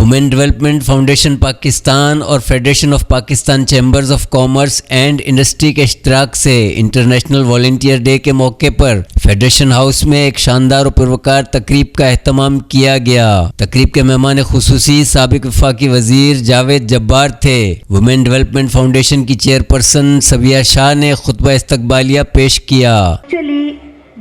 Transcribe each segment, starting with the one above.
Women development foundation Pakistan اور federation of Pakistan chambers of commerce and industry کے اشتراک سے انٹرنیشنل والنٹیئر ڈے کے موقع پر فیڈریشن ہاؤس میں ایک شاندار اور پروکار تقریب کا اہتمام کیا گیا۔ تقریب کے مہمان خصوصی سابق وفاقی وزیر جاوید جبار تھے۔ وومن ڈیولپمنٹ فاؤنڈیشن کی چیئرپرسن سبیہ شاہ نے خطبہ استقبالیہ پیش کیا۔ ایکچولی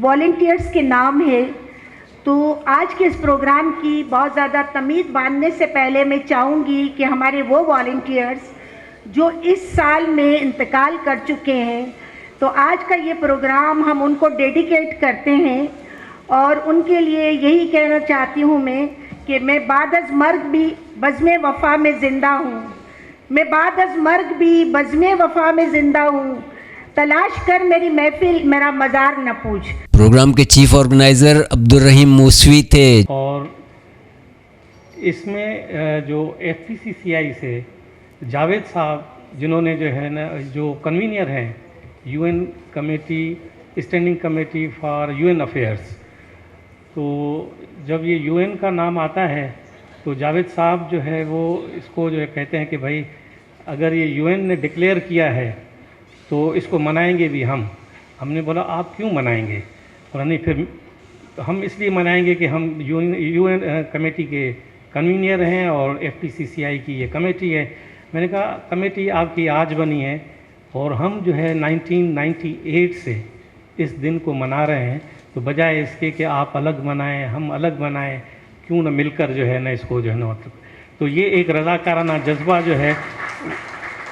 والنٹیئرز کے نام ہے، تو آج کے اس پروگرام کی بہت زیادہ تمید باندھنے سے پہلے میں چاہوں گی کہ ہمارے وہ والنٹیئرز جو اس سال میں انتقال کر چکے ہیں، تو آج کا یہ پروگرام ہم ان کو ڈیڈیکیٹ کرتے ہیں، اور ان کے لیے یہی کہنا چاہتی ہوں میں کہ میں بعد از مرگ بھی بزم وفا میں زندہ ہوں، میں بعد از مرگ بھی بزم وفا میں زندہ ہوں، تلاش کر میری محفل میرا مزار نہ پوچھ۔ پروگرام کے چیف آرگنائزر عبدالرحیم موسوی تھے۔ اور اس میں جو FPCCI سے جاوید صاحب جنہوں نے جو ہے نا جو کنوینئر ہیں UN committee standing committee for UN affairs, تو جب یہ UN کا نام آتا ہے تو جاوید صاحب جو ہے وہ اس کو جو ہے کہتے ہیں کہ بھائی اگر یہ UN نے ڈکلیئر کیا ہے تو اس کو منائیں گے بھی ہم نے بولا آپ کیوں منائیں گے؟ اور نہیں پھر ہم اس لیے منائیں گے کہ ہم UN کمیٹی کے کنوینئر ہیں اور FPCCI کی یہ کمیٹی ہے۔ میں نے کہا کمیٹی آپ کی آج بنی ہے اور ہم جو ہے 1998 سے اس دن کو منا رہے ہیں، تو بجائے اس کے کہ آپ الگ منائیں ہم الگ منائیں، کیوں نہ مل کر جو ہے نا اس کو جو ہے نا مطلب، تو یہ ایک رضاکارانہ جذبہ جو ہے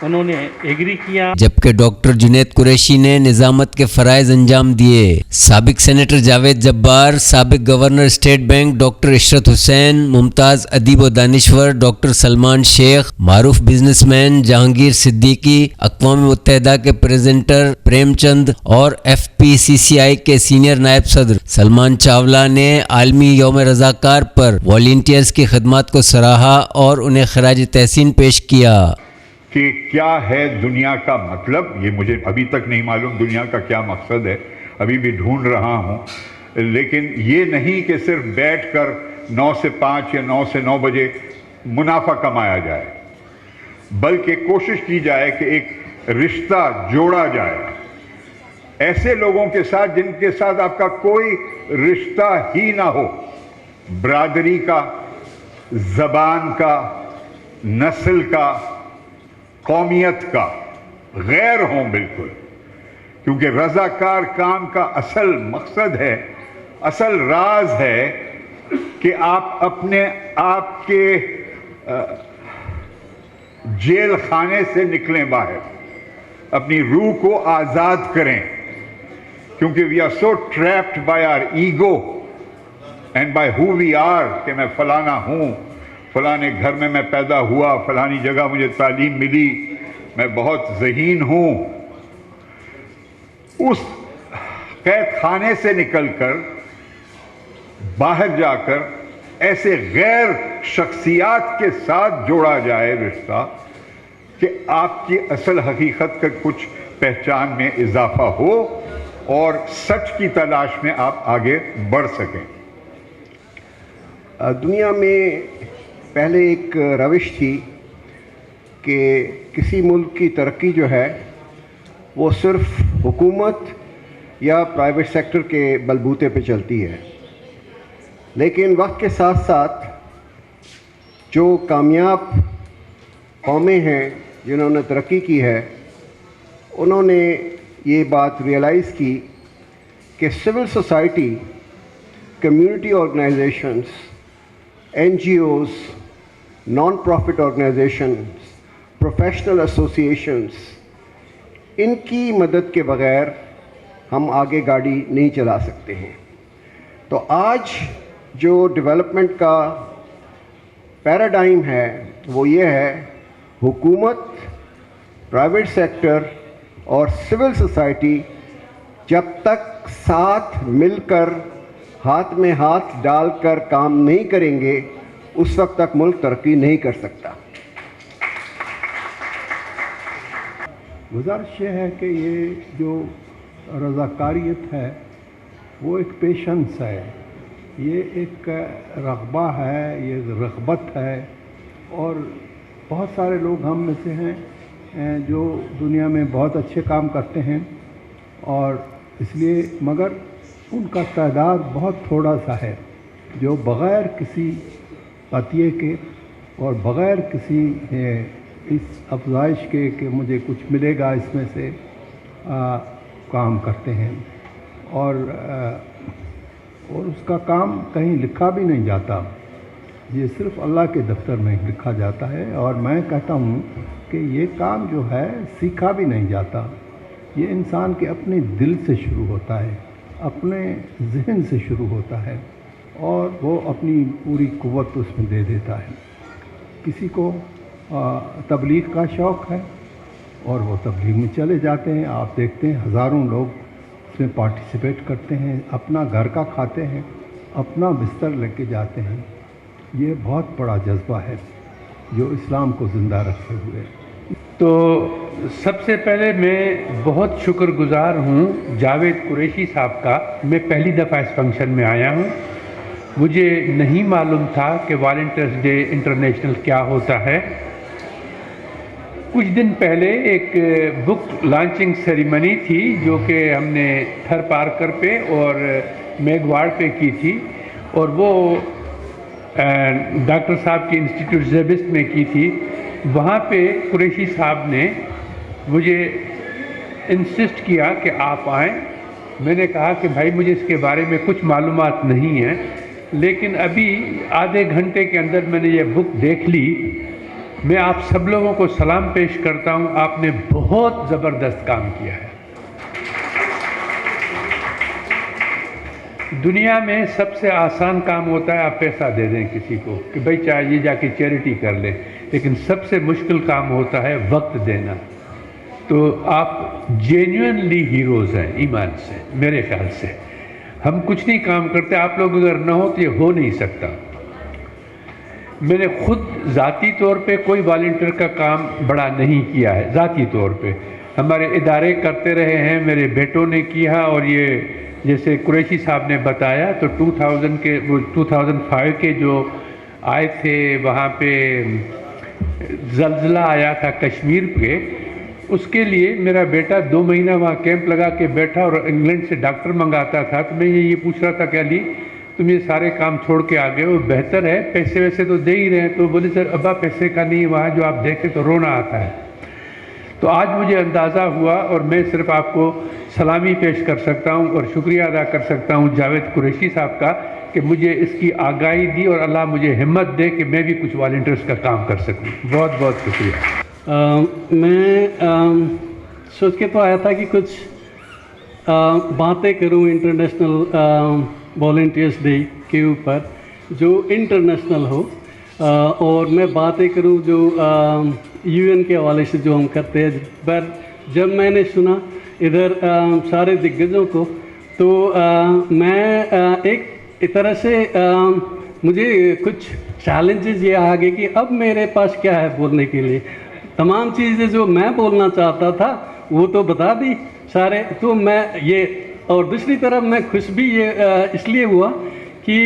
انہوں نے ایگری کیا۔ جبکہ ڈاکٹر جنید قریشی نے نظامت کے فرائض انجام دیے۔ سابق سینیٹر جاوید جبار، سابق گورنر اسٹیٹ بینک ڈاکٹر عشرت حسین، ممتاز ادیب و دانشور ڈاکٹر سلمان شیخ، معروف بزنس مین جہانگیر صدیقی، اقوام متحدہ کے پریزنٹر پریم چند اور FPCCI کے سینئر نائب صدر سلمان چاولہ نے عالمی یوم رضاکار پر والنٹیئرز کی خدمات کو سراہا اور انہیں خراج تحسین پیش کیا۔ کہ کیا ہے دنیا کا مطلب، یہ مجھے ابھی تک نہیں معلوم دنیا کا کیا مقصد ہے، ابھی بھی ڈھونڈ رہا ہوں، لیکن یہ نہیں کہ صرف بیٹھ کر 9 سے 5 یا 9 سے 9 بجے منافع کمایا جائے، بلکہ کوشش کی جائے کہ ایک رشتہ جوڑا جائے ایسے لوگوں کے ساتھ جن کے ساتھ آپ کا کوئی رشتہ ہی نہ ہو، برادری کا، زبان کا، نسل کا، قومیت کا، غیر ہوں بالکل، کیونکہ رضاکار کام کا اصل مقصد ہے، اصل راز ہے کہ آپ اپنے آپ کے جیل خانے سے نکلیں باہر، اپنی روح کو آزاد کریں، کیونکہ we are so trapped by our ego and by who we are کہ میں فلانا ہوں، فلانے گھر میں پیدا ہوا، فلانی جگہ مجھے تعلیم ملی، میں بہت ذہین ہوں۔ اس قید خانے سے نکل کر باہر جا کر ایسے غیر شخصیات کے ساتھ جوڑا جائے رشتہ کہ آپ کی اصل حقیقت کا کچھ پہچان میں اضافہ ہو اور سچ کی تلاش میں آپ آگے بڑھ سکیں۔ دنیا میں پہلے ایک روش تھی کہ کسی ملک کی ترقی جو ہے وہ صرف حکومت یا پرائیویٹ سیکٹر کے بلبوتے پہ چلتی ہے، لیکن وقت کے ساتھ ساتھ جو کامیاب قومیں ہیں جنہوں نے ترقی کی ہے، انہوں نے یہ بات ریئلائز کی کہ civil society, community organizations, NGOs، non profit organizations, professional associations, ان کی مدد کے بغیر ہم آگے گاڑی نہیں چلا سکتے ہیں۔ تو آج جو ڈیولپمنٹ کا پیراڈائم ہے وہ یہ ہے، حکومت، پرائیویٹ سیکٹر اور سول سوسائٹی جب تک ساتھ مل کر ہاتھ میں ہاتھ ڈال کر کام نہیں کریں گے، اس وقت تک ملک ترقی نہیں کر سکتا۔ گزارش یہ ہے کہ یہ جو رضاکاریت ہے وہ ایک پیشنس ہے، یہ ایک رغبہ ہے، یہ رغبت ہے اور بہت سارے لوگ ہم میں سے ہیں جو دنیا میں بہت اچھے کام کرتے ہیں، اور اس لیے مگر ان کا تعداد بہت تھوڑا سا ہے جو بغیر کسی عطیے کے اور بغیر کسی اس افزائش کے کہ مجھے کچھ ملے گا اس میں سے کام کرتے ہیں، اور اس کا کام کہیں لکھا بھی نہیں جاتا، یہ صرف اللہ کے دفتر میں لکھا جاتا ہے۔ اور میں کہتا ہوں کہ یہ کام جو ہے سیکھا بھی نہیں جاتا، یہ انسان کے اپنے دل سے شروع ہوتا ہے، اپنے ذہن سے شروع ہوتا ہے، اور وہ اپنی پوری قوت اس میں دے دیتا ہے۔ کسی کو تبلیغ کا شوق ہے اور وہ تبلیغ میں چلے جاتے ہیں، آپ دیکھتے ہیں ہزاروں لوگ اس میں پارٹیسپیٹ کرتے ہیں، اپنا گھر کا کھاتے ہیں، اپنا بستر لے کے جاتے ہیں۔ یہ بہت بڑا جذبہ ہے جو اسلام کو زندہ رکھتے ہوئے۔ تو سب سے پہلے میں بہت شکر گزار ہوں جاوید قریشی صاحب کا۔ میں پہلی دفعہ اس فنکشن میں آیا ہوں، مجھے نہیں معلوم تھا کہ والنٹیئرس ڈے انٹرنیشنل کیا ہوتا ہے۔ کچھ دن پہلے ایک بک لانچنگ سیریمنی تھی جو کہ ہم نے تھر پارکر پہ اور میگواڑ پہ کی تھی، اور وہ ڈاکٹر صاحب کی انسٹیٹیوٹ زیبسٹ میں کی تھی۔ وہاں پہ قریشی صاحب نے مجھے انسسٹ کیا کہ آپ آئیں۔ میں نے کہا کہ بھائی مجھے اس کے بارے میں کچھ معلومات نہیں ہیں، لیکن ابھی آدھے گھنٹے کے اندر میں نے یہ بک دیکھ لی۔ میں آپ سب لوگوں کو سلام پیش کرتا ہوں، آپ نے بہت زبردست کام کیا ہے۔ دنیا میں سب سے آسان کام ہوتا ہے آپ پیسہ دے دیں کسی کو کہ بھائی چاہے یہ جا کے چیریٹی کر لیں، لیکن سب سے مشکل کام ہوتا ہے وقت دینا۔ تو آپ جینوئنلی ہیروز ہیں ایمان سے، میرے خیال سے۔ ہم کچھ نہیں کام کرتے، آپ لوگ اگر نہ ہو تو یہ ہو نہیں سکتا۔ میں نے خود ذاتی طور پہ کوئی والنٹیئر کا کام بڑا نہیں کیا ہے، ذاتی طور پہ ہمارے ادارے کرتے رہے ہیں، میرے بیٹوں نے کیا، اور یہ جیسے قریشی صاحب نے بتایا تو 2005 کے جو آئے تھے وہاں پہ زلزلہ آیا تھا کشمیر پہ، اس کے لیے میرا بیٹا 2 مہینہ وہاں کیمپ لگا کے بیٹھا اور انگلینڈ سے ڈاکٹر منگاتا تھا۔ تو میں یہ پوچھ رہا تھا کہ علی تم یہ سارے کام چھوڑ کے آ گئے ہو، بہتر ہے، پیسے ویسے تو دے ہی رہے ہیں۔ تو بولے سر ابا پیسے کا نہیں، وہاں جو آپ دیکھیں تو رونا آتا ہے۔ تو آج مجھے اندازہ ہوا، اور میں صرف آپ کو سلامی پیش کر سکتا ہوں اور شکریہ ادا کر سکتا ہوں جاوید قریشی صاحب کا کہ مجھے اس کی آگاہی دی، اور اللہ مجھے ہمت دے کہ میں بھی کچھ والنٹیئرس کا کام کر سکوں۔ بہت بہت شکریہ۔ میں سوچ کے تو آیا تھا کہ کچھ باتیں کروں انٹرنیشنل والنٹیئرس ڈے کے اوپر جو انٹرنیشنل ہو، اور میں باتیں کروں جو یو این کے حوالے سے جو ہم کرتے ہیں۔ پر جب میں نے سنا ادھر سارے دگگجوں کو، تو میں ایک طرح سے مجھے کچھ چیلنجز یہ آ گئے کہ اب میرے پاس کیا ہے بولنے کے لیے۔ تمام چیزیں جو میں بولنا چاہتا تھا وہ تو بتا دی سارے، تو میں یہ، اور دوسری طرف میں خوش بھی یہ اس لیے ہوا کہ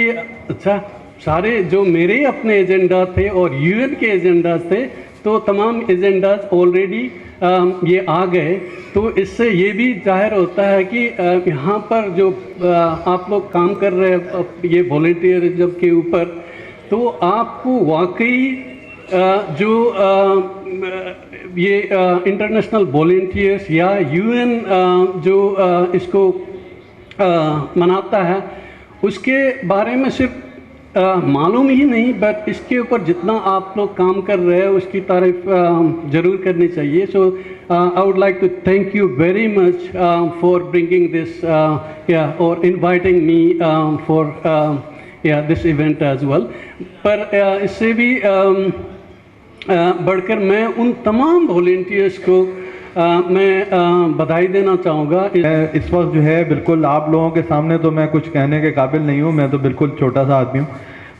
اچھا سارے جو میرے اپنے ایجنڈا تھے اور یو این کے ایجنڈاز تھے، تو تمام ایجنڈاز آلریڈی یہ آ گئے۔ تو اس سے یہ بھی ظاہر ہوتا ہے کہ یہاں پر جو آپ لوگ کام کر رہے ہیں یہ والنٹیئرزم کے اوپر، تو آپ کو واقعی جو یہ انٹرنیشنل والنٹیئرس یا یو این جو اس کو مناتا ہے، اس کے بارے میں صرف معلوم ہی نہیں، بٹ اس کے اوپر جتنا آپ لوگ کام کر رہے ہیں اس کی تعریف ضرور کرنی چاہیے۔ So I would like to thank you very much for bringing this اور inviting me for this event as well. پر اس سے بھی بڑھ کر میں ان تمام والنٹیئرس کو میں بدھائی دینا چاہوں گا۔ اس وقت جو ہے بالکل آپ لوگوں کے سامنے تو میں کچھ کہنے کے قابل نہیں ہوں، میں تو بالکل چھوٹا سا آدمی ہوں،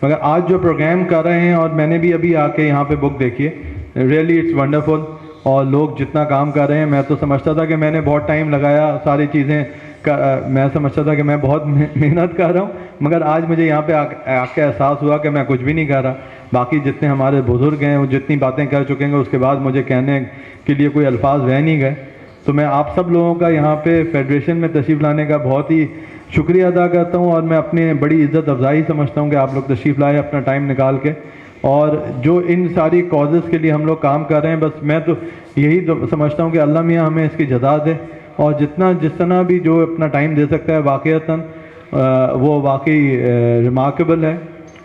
مگر آج جو پروگرام کر رہے ہیں، اور میں نے بھی ابھی آ کے یہاں پہ بک دیکھی ہے، ریئلی اٹس ونڈرفل، اور لوگ جتنا کام کر رہے ہیں، میں تو سمجھتا تھا کہ میں نے بہت ٹائم لگایا ساری چیزیں میں سمجھتا تھا کہ میں بہت محنت کر رہا ہوں، مگر آج مجھے یہاں پہ آ کے احساس ہوا کہ میں کچھ بھی نہیں کر رہا. باقی جتنے ہمارے بزرگ ہیں وہ جتنی باتیں کر چکے ہیں اس کے بعد مجھے کہنے کے لیے کوئی الفاظ رہ نہیں گئے. تو میں آپ سب لوگوں کا یہاں پہ فیڈریشن میں تشریف لانے کا بہت ہی شکریہ ادا کرتا ہوں، اور میں اپنی بڑی عزت افزائی سمجھتا ہوں کہ آپ لوگ تشریف لائے اپنا ٹائم نکال کے. اور جو ان ساری کازز کے لیے ہم لوگ کام کر رہے ہیں، بس میں تو یہی سمجھتا ہوں کہ اللہ میاں ہمیں اس کی جزا دے، اور جس طرح بھی جو اپنا ٹائم دے سکتا ہے واقعتاً وہ واقعی ریمارکیبل ہے.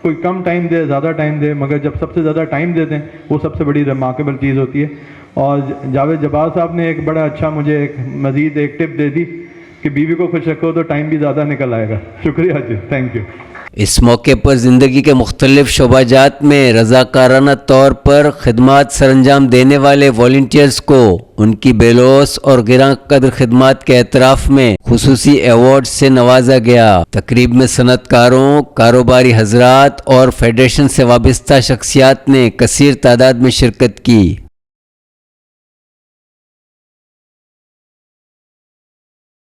کوئی کم ٹائم دے، زیادہ ٹائم دے، مگر جب سب سے زیادہ ٹائم دے دیں وہ سب سے بڑی ریمارکیبل چیز ہوتی ہے. اور جاوید جبار صاحب نے ایک بڑا اچھا مجھے ایک مزید ایک ٹپ دے دی کہ بیوی کو خوش رکھو تو ٹائم بھی زیادہ نکل آئے گا. شکریہ جی، تھینک یو. اس موقع پر زندگی کے مختلف شعبہ جات میں رضاکارانہ طور پر خدمات سر انجام دینے والے والنٹیئرز کو ان کی بے لوث اور گراں قدر خدمات کے اعتراف میں خصوصی ایوارڈ سے نوازا گیا. تقریب میں صنعت کاروں، کاروباری حضرات اور فیڈریشن سے وابستہ شخصیات نے کثیر تعداد میں شرکت کی.